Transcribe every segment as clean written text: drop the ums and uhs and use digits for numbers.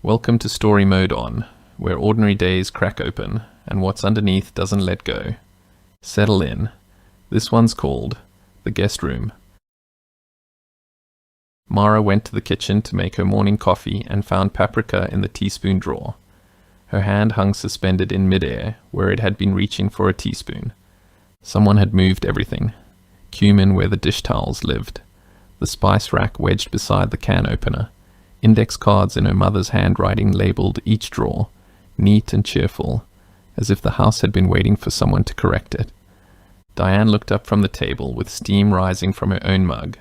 Welcome to Story Mode On, where ordinary days crack open and what's underneath doesn't let go. Settle in. This one's called The Guest Room. Mara went to the kitchen to make her morning coffee and found paprika in the teaspoon drawer. Her hand hung suspended in midair, where it had been reaching for a teaspoon. Someone had moved everything. Cumin where the dish towels lived. The spice rack wedged beside the can opener. Index cards in her mother's handwriting labelled each drawer, neat and cheerful, as if the house had been waiting for someone to correct it. Diane looked up from the table with steam rising from her own mug.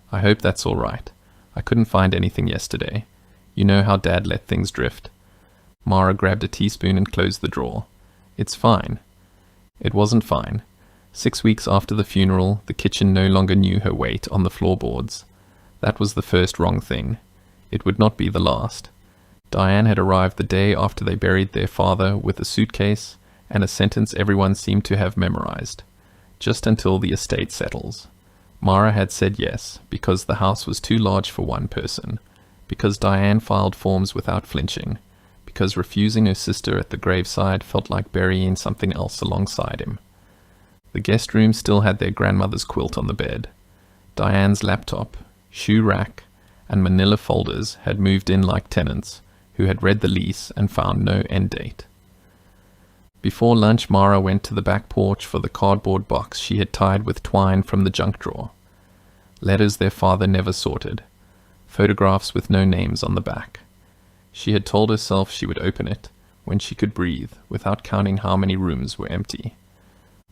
I hope that's all right. I couldn't find anything yesterday. You know how Dad let things drift. Mara grabbed a teaspoon and closed the drawer. It's fine. It wasn't fine. 6 weeks after the funeral, the kitchen no longer knew her weight on the floorboards. That was the first wrong thing. It would not be the last. Diane had arrived the day after they buried their father with a suitcase and a sentence everyone seemed to have memorized. Just until the estate settles. Mara had said yes, because the house was too large for one person, because Diane filed forms without flinching, because refusing her sister at the graveside felt like burying something else alongside him. The guest room still had their grandmother's quilt on the bed. Diane's laptop, shoe rack, and manila folders had moved in like tenants, who had read the lease and found no end date. Before lunch, Mara went to the back porch for the cardboard box she had tied with twine from the junk drawer. Letters their father never sorted. Photographs with no names on the back. She had told herself she would open it, when she could breathe, without counting how many rooms were empty.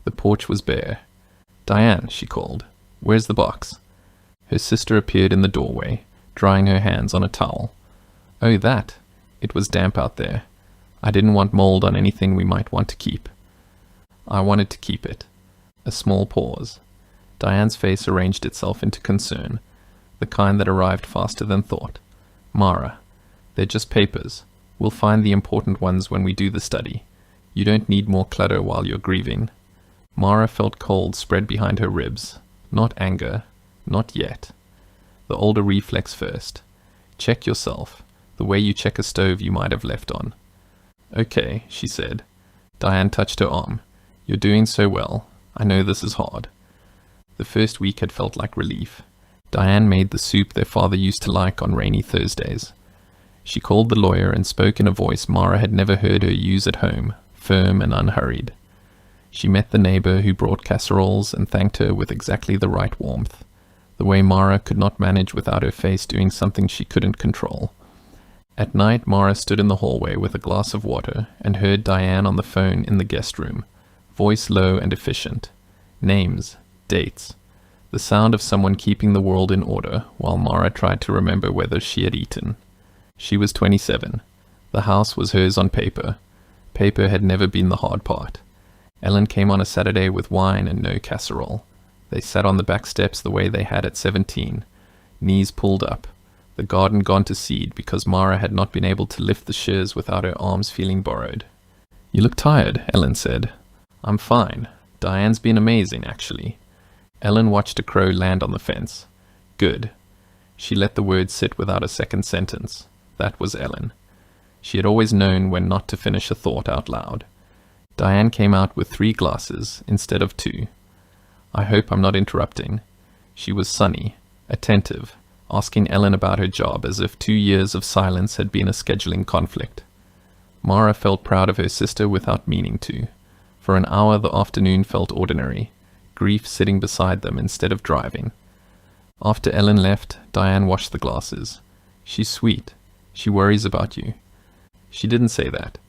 The porch was bare. "Diane," she called. "Where's the box?" Her sister appeared in the doorway, drying her hands on a towel. "Oh, that. It was damp out there. I didn't want mold on anything we might want to keep." I wanted to keep it. A small pause. Diane's face arranged itself into concern, the kind that arrived faster than thought. "Mara, they're just papers. We'll find the important ones when we do the study. You don't need more clutter while you're grieving." Mara felt cold spread behind her ribs. Not anger. Not yet. The older reflex first. Check yourself, the way you check a stove you might have left on. "Okay," she said. Diane touched her arm. "You're doing so well. I know this is hard." The first week had felt like relief. Diane made the soup their father used to like on rainy Thursdays. She called the lawyer and spoke in a voice Mara had never heard her use at home, firm and unhurried. She met the neighbor who brought casseroles and thanked her with exactly the right warmth, the way Mara could not manage without her face doing something she couldn't control. At night, Mara stood in the hallway with a glass of water and heard Diane on the phone in the guest room, voice low and efficient. Names, dates, the sound of someone keeping the world in order while Mara tried to remember whether she had eaten. She was 27. The house was hers on paper. Paper had never been the hard part. Ellen came on a Saturday with wine and no casserole. They sat on the back steps the way they had at 17, knees pulled up, the garden gone to seed because Mara had not been able to lift the shears without her arms feeling borrowed. "You look tired," Ellen said. "I'm fine. Diane's been amazing, actually." Ellen watched a crow land on the fence. "Good." She let the words sit without a second sentence. That was Ellen. She had always known when not to finish a thought out loud. Diane came out with 3 glasses instead of 2. "I hope I'm not interrupting." She was sunny, attentive, asking Ellen about her job as if 2 years of silence had been a scheduling conflict. Mara felt proud of her sister without meaning to. For an hour the afternoon felt ordinary, grief sitting beside them instead of driving. After Ellen left, Diane washed the glasses. "She's sweet. She worries about you." She didn't say that.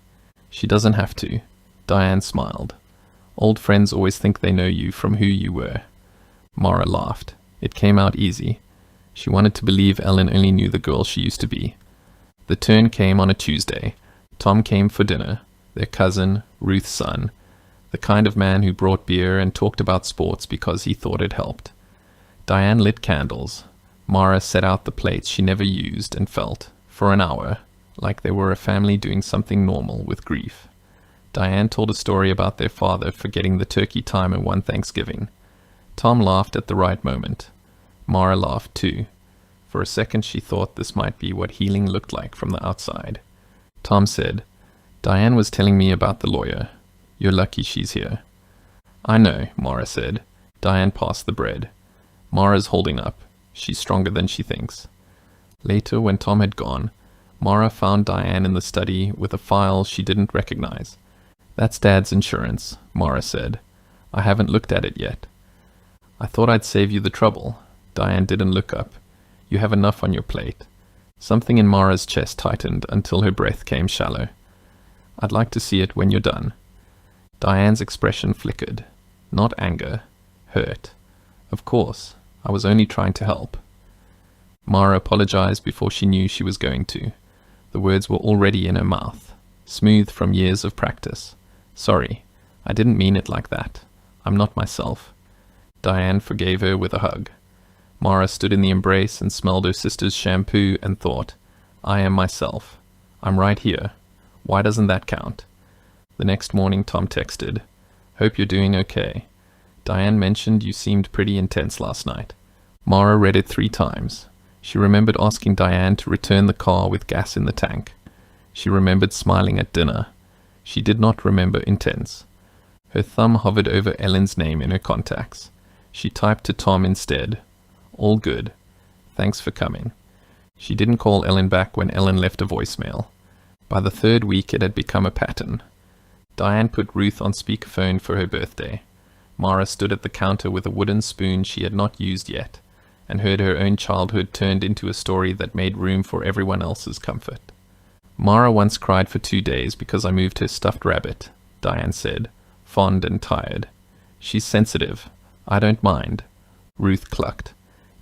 "She doesn't have to." Diane smiled. "Old friends always think they know you from who you were." Mara laughed. It came out easy. She wanted to believe Ellen only knew the girl she used to be. The turn came on a Tuesday. Tom came for dinner, their cousin, Ruth's son, the kind of man who brought beer and talked about sports because he thought it helped. Diane lit candles. Mara set out the plates she never used and felt, for an hour, like they were a family doing something normal with grief. Diane told a story about their father forgetting the turkey timer one Thanksgiving. Tom laughed at the right moment. Mara laughed too. For a second she thought this might be what healing looked like from the outside. Tom said, "Diane was telling me about the lawyer. You're lucky she's here." "I know," Mara said. Diane passed the bread. "Mara's holding up. She's stronger than she thinks." Later, when Tom had gone, Mara found Diane in the study with a file she didn't recognize. "That's Dad's insurance," Mara said. "I haven't looked at it yet." "I thought I'd save you the trouble." Diane didn't look up. "You have enough on your plate." Something in Mara's chest tightened until her breath came shallow. "I'd like to see it when you're done." Diane's expression flickered. Not anger. Hurt. "Of course. I was only trying to help." Mara apologized before she knew she was going to. The words were already in her mouth, smooth from years of practice. "Sorry. I didn't mean it like that. I'm not myself." Diane forgave her with a hug. Mara stood in the embrace and smelled her sister's shampoo and thought, "I am myself. I'm right here. Why doesn't that count?" The next morning Tom texted, "Hope you're doing okay. Diane mentioned you seemed pretty intense last night." Mara read it 3 times. She remembered asking Diane to return the car with gas in the tank. She remembered smiling at dinner. She did not remember intense. Her thumb hovered over Ellen's name in her contacts. She typed to Tom instead, "All good. Thanks for coming." She didn't call Ellen back when Ellen left a voicemail. By the 3rd week it had become a pattern. Diane put Ruth on speakerphone for her birthday. Mara stood at the counter with a wooden spoon she had not used yet, and heard her own childhood turned into a story that made room for everyone else's comfort. "Mara once cried for 2 days because I moved her stuffed rabbit," Diane said, fond and tired. "She's sensitive. I don't mind." Ruth clucked.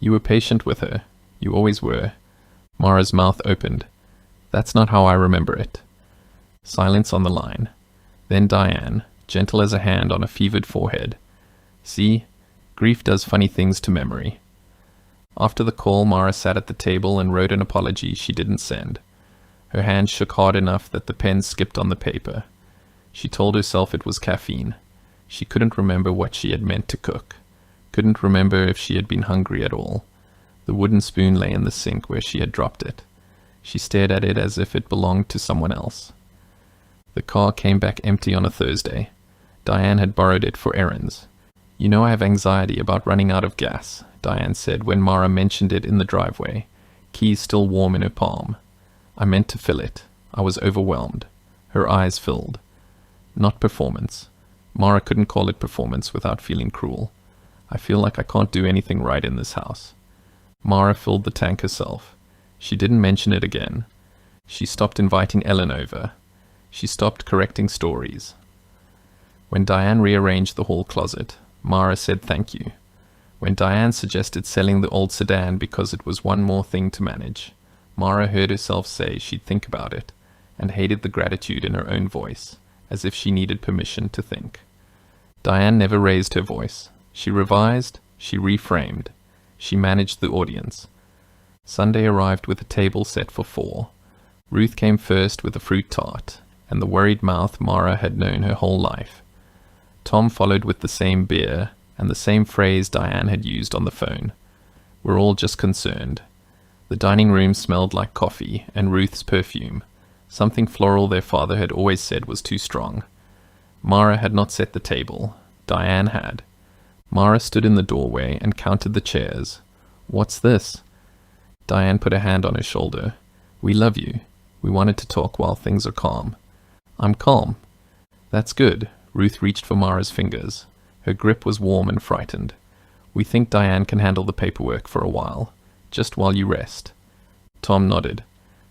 "You were patient with her. You always were." Mara's mouth opened. "That's not how I remember it." Silence on the line. Then Diane, gentle as a hand on a fevered forehead. "See, grief does funny things to memory." After the call, Mara sat at the table and wrote an apology she didn't send. Her hand shook hard enough that the pen skipped on the paper. She told herself it was caffeine. She couldn't remember what she had meant to cook. Couldn't remember if she had been hungry at all. The wooden spoon lay in the sink where she had dropped it. She stared at it as if it belonged to someone else. The car came back empty on a Thursday. Diane had borrowed it for errands. "You know I have anxiety about running out of gas," Diane said when Mara mentioned it in the driveway, keys still warm in her palm. "I meant to fill it. I was overwhelmed." Her eyes filled. "Not performance." Mara couldn't call it performance without feeling cruel. "I feel like I can't do anything right in this house." Mara filled the tank herself. She didn't mention it again. She stopped inviting Ellen over. She stopped correcting stories. When Diane rearranged the hall closet, Mara said thank you. When Diane suggested selling the old sedan because it was one more thing to manage, Mara heard herself say she'd think about it, and hated the gratitude in her own voice, as if she needed permission to think. Diane never raised her voice. She revised, she reframed, she managed the audience. Sunday arrived with a table set for 4. Ruth came first with a fruit tart, and the worried mouth Mara had known her whole life. Tom followed with the same beer, and the same phrase Diane had used on the phone. "We're all just concerned." The dining room smelled like coffee and Ruth's perfume, something floral their father had always said was too strong. Mara had not set the table. Diane had. Mara stood in the doorway and counted the chairs. "What's this?" Diane put a hand on her shoulder. "We love you. We wanted to talk while things are calm." "I'm calm." "That's good." Ruth reached for Mara's fingers. Her grip was warm and frightened. "We think Diane can handle the paperwork for a while. Just while you rest." Tom nodded.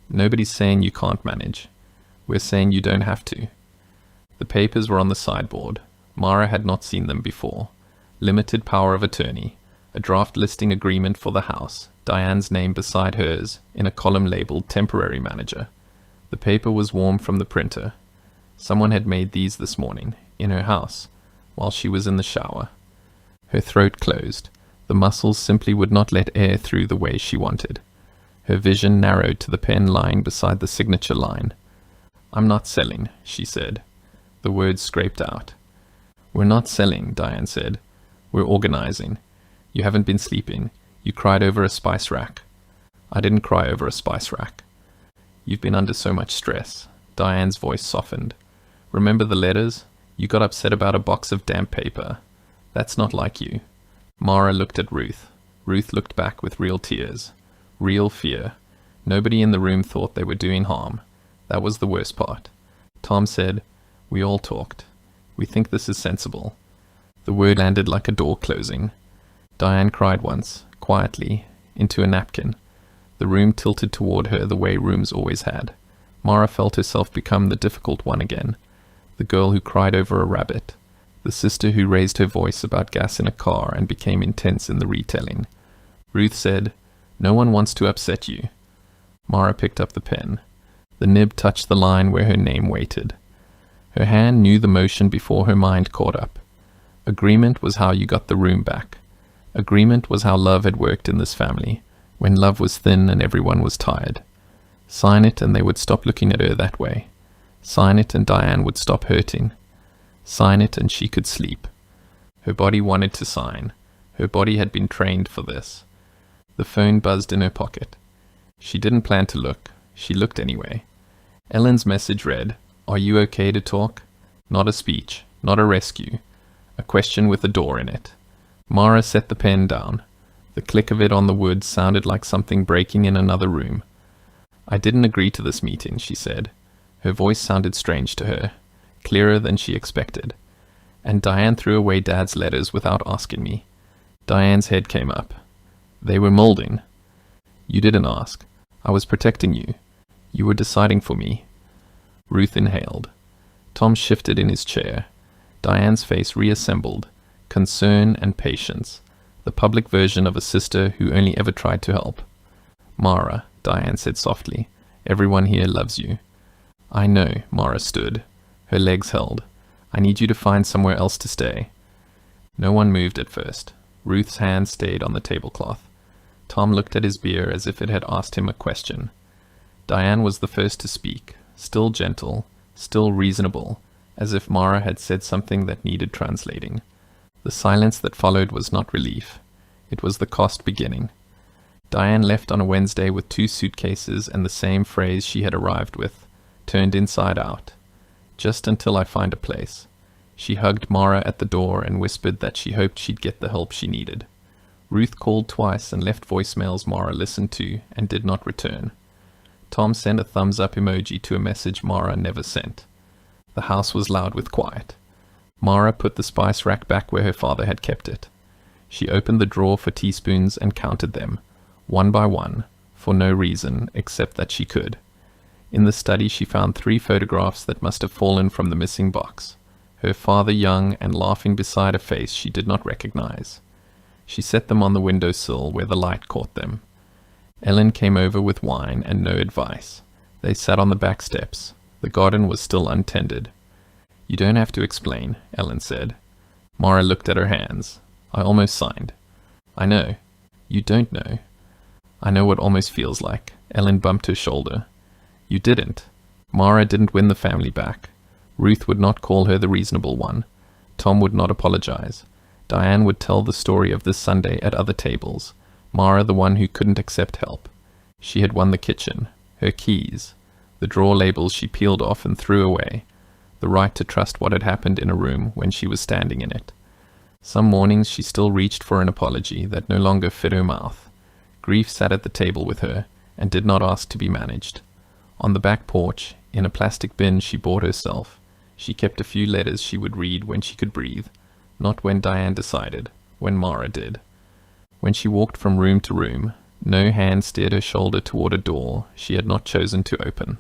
"Nobody's saying you can't manage. We're saying you don't have to." The papers were on the sideboard. Mara had not seen them before. Limited power of attorney. A draft listing agreement for the house. Diane's name beside hers, in a column labeled temporary manager. The paper was warm from the printer. Someone had made these this morning, in her house, while she was in the shower. Her throat closed. The muscles simply would not let air through the way she wanted. Her vision narrowed to the pen lying beside the signature line. "I'm not selling," she said. The words scraped out. "We're not selling," Diane said. "We're organizing. You haven't been sleeping. You cried over a spice rack." I didn't cry over a spice rack. You've been under so much stress. Diane's voice softened. Remember the letters? You got upset about a box of damp paper. That's not like you. Mara looked at Ruth. Ruth looked back with real tears. Real fear. Nobody in the room thought they were doing harm. That was the worst part. Tom said, "We all talked. We think this is sensible." The word landed like a door closing. Diane cried once, quietly, into a napkin. The room tilted toward her the way rooms always had. Mara felt herself become the difficult one again. The girl who cried over a rabbit. The sister who raised her voice about gas in a car and became intense in the retelling. Ruth said, "No one wants to upset you." Mara picked up the pen. The nib touched the line where her name waited. Her hand knew the motion before her mind caught up. Agreement was how you got the room back. Agreement was how love had worked in this family, when love was thin and everyone was tired. Sign it and they would stop looking at her that way. Sign it and Diane would stop hurting. Sign it and she could sleep. Her body wanted to sign. Her body had been trained for this. The phone buzzed in her pocket. She didn't plan to look. She looked anyway. Ellen's message read, "Are you okay to talk?" Not a speech, not a rescue. A question with a door in it. Mara set the pen down. The click of it on the wood sounded like something breaking in another room. "I didn't agree to this meeting," she said. Her voice sounded strange to her, clearer than she expected. "And Diane threw away Dad's letters without asking me." Diane's head came up. "They were molding." "You didn't ask. I was protecting you. You were deciding for me." Ruth inhaled. Tom shifted in his chair. Diane's face reassembled. Concern and patience. The public version of a sister who only ever tried to help. "Mara," Diane said softly, "everyone here loves you." "I know," Mara stood. Her legs held. "I need you to find somewhere else to stay." No one moved at first. Ruth's hand stayed on the tablecloth. Tom looked at his beer as if it had asked him a question. Diane was the first to speak, still gentle, still reasonable, as if Mara had said something that needed translating. The silence that followed was not relief. It was the cost beginning. Diane left on a Wednesday with 2 suitcases and the same phrase she had arrived with, turned inside out. "Just until I find a place." She hugged Mara at the door and whispered that she hoped she'd get the help she needed. Ruth called twice and left voicemails Mara listened to and did not return. Tom sent a thumbs-up emoji to a message Mara never sent. The house was loud with quiet. Mara put the spice rack back where her father had kept it. She opened the drawer for teaspoons and counted them, one by one, for no reason except that she could. In the study she found 3 photographs that must have fallen from the missing box. Her father young and laughing beside a face she did not recognize. She set them on the windowsill where the light caught them. Ellen came over with wine and no advice. They sat on the back steps. The garden was still untended. "You don't have to explain," Ellen said. Mara looked at her hands. "I almost signed." "I know. You don't know." "I know what almost feels like." Ellen bumped her shoulder. "You didn't. Mara didn't win the family back. Ruth would not call her the reasonable one. Tom would not apologize. Diane would tell the story of this Sunday at other tables. Mara the one who couldn't accept help. She had won the kitchen, her keys, the drawer labels she peeled off and threw away, the right to trust what had happened in a room when she was standing in it. Some mornings she still reached for an apology that no longer fit her mouth. Grief sat at the table with her and did not ask to be managed. On the back porch, in a plastic bin she bought herself, she kept a few letters she would read when she could breathe, not when Diane decided, when Mara did. When she walked from room to room, no hand steered her shoulder toward a door she had not chosen to open.